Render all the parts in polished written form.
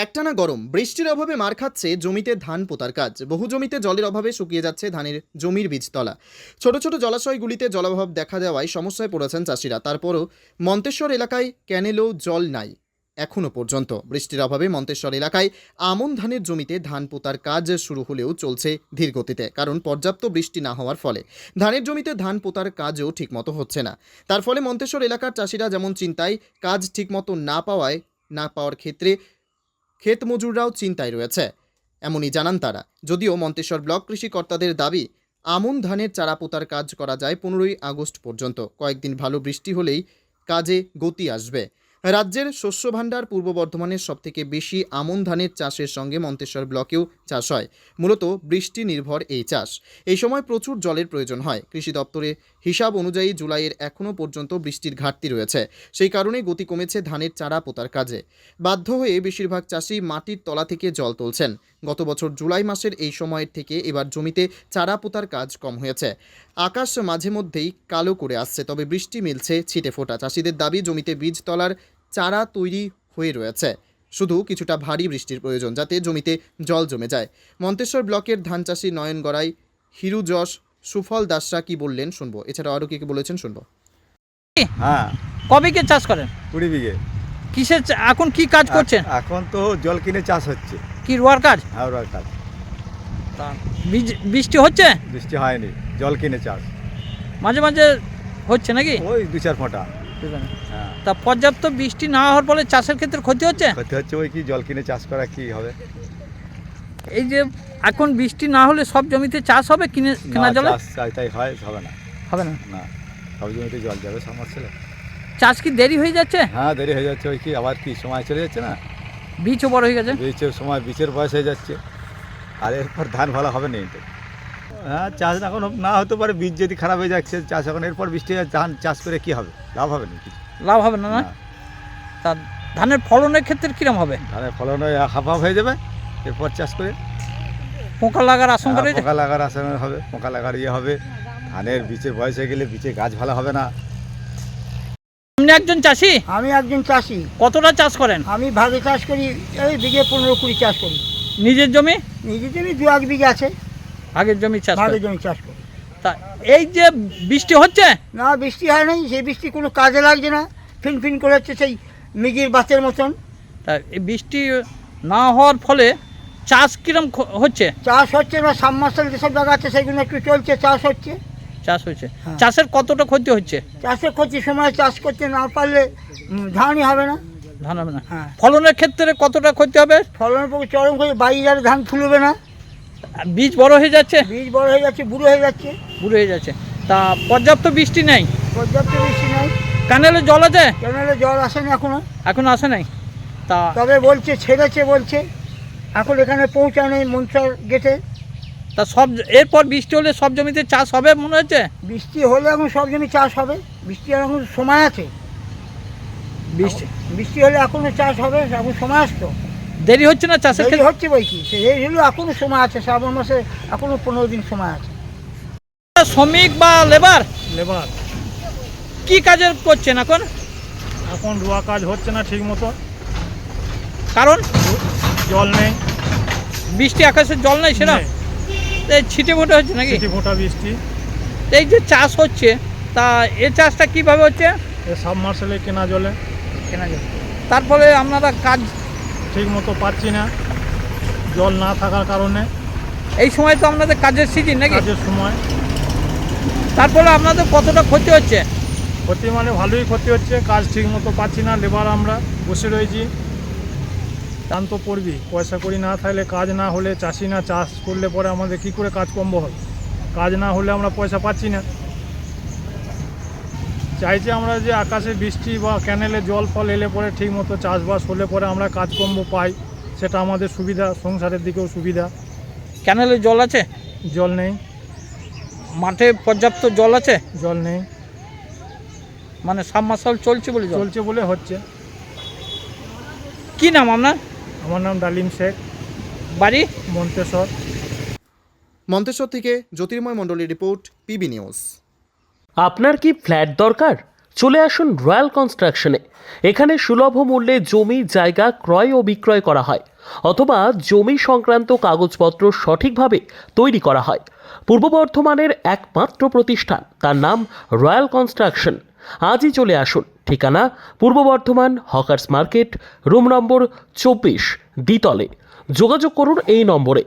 একটানা গরম বৃষ্টির অভাবে মার খাচ্ছে জমিতে ধান পোতার কাজ। বহু জমিতে জলের অভাবে শুকিয়ে যাচ্ছে ধানের জমির বীজতলা। ছোট ছোট জলাশয়গুলিতে জলাভাব দেখা দেওয়ায় সমস্যায় পড়েছেন চাষিরা। তারপরও মন্তেশ্বর এলাকায় ক্যানেলেও জল নাই এখনও পর্যন্ত। বৃষ্টির অভাবে মন্তেশ্বর এলাকায় আমন ধানের জমিতে ধান পোতার কাজ শুরু হলেও চলছে ধীর গতিতে, কারণ পর্যাপ্ত বৃষ্টি না হওয়ার ফলে ধানের জমিতে ধান পোতার কাজও ঠিকমতো হচ্ছে না। তার ফলে মন্তেশ্বর এলাকার চাষিরা যেমন চিন্তায়, কাজ ঠিকমতো না পাওয়ার ক্ষেত্রে ক্ষেত মজুররাও চিন্তায় রয়েছে, এমনই জানান তারা। যদিও মন্তেশ্বর ব্লক কৃষি কর্তাদের দাবি, আমন ধানের চারা পোতার কাজ করা যায় 15ই আগস্ট পর্যন্ত। কয়েকদিন ভালো বৃষ্টি হলেই কাজে গতি আসবে। রাজ্যের শস্য ভাণ্ডার পূর্ব বর্ধমানের সবথেকে বেশি আমন ধানের চাষের সঙ্গে মন্তেশ্বর ব্লকেও চাষ হয়। মূলত বৃষ্টি নির্ভর এই চাষ। এই সময় প্রচুর জলের প্রয়োজন হয়। কৃষি দপ্তরের হিসাব অনুযায়ী জুলাইয়ের এখনও পর্যন্ত বৃষ্টির ঘাটতি রয়েছে। সেই কারণে গতি কমেছে ধানের চারা পোতার কাজে। বাধ্য হয়ে বেশিরভাগ চাষি মাটির তলা থেকে জল তুলছেন। গত বছর জুলাই মাসের এই সময়ের থেকে এবার জমিতে চারা পোতার কাজ কম হয়েছে। আকাশ মাঝে মধ্যেই কালো করে আসছে, তবে বৃষ্টি মিলছে ছিটে ফোটা। চাষিদের দাবি, জমিতে বীজতলার চারা তৈরি হয়ে রয়েছে, শুধু কিছুটা ভারী বৃষ্টির প্রয়োজন যাতে জমিতে জল জমে যায়। মন্তেশ্বর ব্লকের ধান চাষি নয়ন গড়াই, হিরু যশ, সুফল দাসরা কি বললেন শুনবো। এছাড়া আরও কি বলেছেন শুনবো। হ্যাঁ, কবিকে চাষ করেন? 20 বিঘে। কিসের এখন কি কাজ করছেন? এখন তো জল কিনে চাষ হচ্ছে। কি রোয়ার কাজ? হ্যাঁ, ওর কাজ। বৃষ্টি হচ্ছে? বৃষ্টি হয়নি, জল কিনে চাষ। মাঝে মাঝে হচ্ছে নাকি? ওই 2-4 ফোঁটা। হ্যাঁ, তা পর্যাপ্ত বৃষ্টি না হওয়ার ফলে চাষের ক্ষেত্রে ক্ষতি হচ্ছে? ক্ষতি হচ্ছে। ওই কি জল কিনে চাষ করা কি হবে? এই যে এখন বৃষ্টি না হলে সব জমিতে চাষ হবে কেনা জলে? তাই হয়, হবে না। হবে না। না, সব জমিতে জল যাবে সমস্যা। চাষ কি দেরি হয়ে যাচ্ছে? হ্যাঁ, দেরি হয়ে যাচ্ছে। ওই কি আবার কি সময় চলে যাচ্ছে না, বীজও বড় হয়ে গেছে। বীজের সময়, বীজের বয়স হয়ে যাচ্ছে, আর এরপর ধান ভালো হবে না। তো হ্যাঁ, চাষ এখন না হতে পারে, বীজ যদি খারাপ হয়ে যাচ্ছে চাষ। এখন এরপর বৃষ্টি ধান চাষ করে কি হবে? লাভ হবে না কিছু। লাভ হবে না। না, তা ধানের ফলনের ক্ষেত্রে কিরম হবে? ধানের ফলন হাফ হয়ে যাবে এরপর চাষ করে। পোকা লাগার আশঙ্কা রয়েছে? পোকা লাগার আশঙ্কা হবে, পোকা লাগার হবে। ধানের বীজের বয়স হয়ে গেলে বীজে গাছ ভালো হবে না। আপনি একজন চাষি? আমি একজন চাষি। কতটা চাষ করেন? আমি ভাগে চাষ করি, এই বিঘে 15-20 চাষ করি। নিজের জমি? নিজের জমি 2-1 বিঘা আছে, আগের জমি চাষ ভাগে করেন? জমি চাষ করি। তা এই যে বৃষ্টি হচ্ছে? না, বৃষ্টি হয় নাই। সেই বৃষ্টি কোনো কাজে লাগছে না, ফিন করে হচ্ছে সেই মিগির বাতের মতন। তা এই বৃষ্টি না হওয়ার ফলে চাষ কিরম হচ্ছে? চাষ হচ্ছে না, সাবমার্সাল যেসব জায়গা আছে সেগুলো একটু চলছে, চাষ হচ্ছে। চাষ হচ্ছে। হ্যাঁ। চাষের কতটা ক্ষতি হচ্ছে? চাষের ক্ষতি, সময় চাষ করতে না পারলে ধানই হবে না। ধান হবে না। হ্যাঁ। ফলনের ক্ষেত্রে কতটা ক্ষতি হবে? ফলনের পক্ষে চরম করে, বাইরে ধান ফুলবে না, বীজ বড় হয়ে যাচ্ছে, বীজ বড় হয়ে যাচ্ছে, বুড়ো হয়ে যাচ্ছে। বুড়ো হয়ে যাচ্ছে। তা পর্যাপ্ত বৃষ্টি নেই, পর্যাপ্ত বৃষ্টি নেই। কানেলে জল আছে? কেনালে জল আসেনি এখনো, এখন আসে নাই। তা তবে বলছে ছেড়েছে, বলছে এখন এখানে পৌঁছানো মনসার গেটে। তা সব এরপর বৃষ্টি হলে সব জমিতে চাষ হবে মনে হচ্ছে? বৃষ্টি হলে এখন সব জমি চাষ হবে। বৃষ্টি এখন সময় আছে, বৃষ্টি হলে এখনো চাষ হবে, এখন সময় আসতো। দেরি হচ্ছে না চাষের দেরি ক্ষেত্রে? হচ্ছে বই কি, এই হলো এখনো সময় আছে, শ্রাবণ মাসে এখনো 15 দিন সময় আছে। শ্রমিক বা লেবার লেবার কি কাজের করছেন এখন? এখন রোয়া কাজ হচ্ছে না ঠিক মতো, কারণ জল নেই। বৃষ্টি, আকাশের জল নেই সেটা নেই। ছিটে ফোটা হচ্ছে নাকি? ছিটি ফোঁটা বৃষ্টি। এই যে চাষ হচ্ছে, তা এই চাষটা কিভাবে হচ্ছে? সাবমার্সেলে কেনা জলে কেনা যায়। তারপরে আপনারা কাজ ঠিক মতো পাচ্ছি না, জল না থাকার কারণে। এই সময় তো আপনাদের কাজের সিজন নাকি? কাজের সময় তারপরে আপনাদের কতটা ক্ষতি হচ্ছে? ক্ষতি মানে ভালোই ক্ষতি হচ্ছে, কাজ ঠিক মতো পাচ্ছি না। লেবার আমরা বসে রয়েছি, টান তো পড়বি। পয়সা করি না থাকলে, কাজ না হলে, চাষি না চাষ করলে পরে আমাদের কি করে কাজকর্ম হবে? কাজ না হলে আমরা পয়সা পাচ্ছি না। চাইছি আমরা যে আকাশে বৃষ্টি বা ক্যানেলে জল ফল এলে পরে ঠিক মতো চাষবাস হলে পরে আমরা কাজকর্ম পাই, সেটা আমাদের সুবিধা, সংসারের দিকেও সুবিধা। ক্যানেলে জল আছে? জল নেই। মাঠে পর্যাপ্ত জল আছে? জল নেই, মানে সাবমার্সাল চলছে বলে জল চলছে বলে হচ্ছে। কি নাম আপনার? আমার নাম ডালিম শেখ, বাড়ি? মন্তেশ্বর। মন্তেশ্বর থেকে জ্যোতির্ময় মণ্ডলের রিপোর্ট, পিবি নিউজ। আপনার কি ফ্ল্যাট দরকার? চলে আসুন রয়্যাল কনস্ট্রাকশনে। এখানে সুলভ মূল্যে জমি জায়গা ক্রয় ও বিক্রয় করা হয়, অথবা জমি সংক্রান্ত কাগজপত্র সঠিকভাবে তৈরি করা হয়। পূর্ব বর্ধমানের একমাত্র প্রতিষ্ঠান, তার নাম রয়্যাল কনস্ট্রাকশন। আজই চলে আসুন। ঠিকানা পূর্ব Bardhaman hawkers market, room number 24, দ্বিতলে। যোগাযোগ করুন এই নম্বরে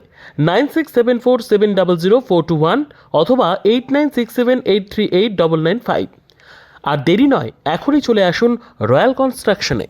9674700421 অথবা 8967838995। আর দেরি নয়, এখনই চলে আসুন রয়্যাল কনস্ট্রাকশনে।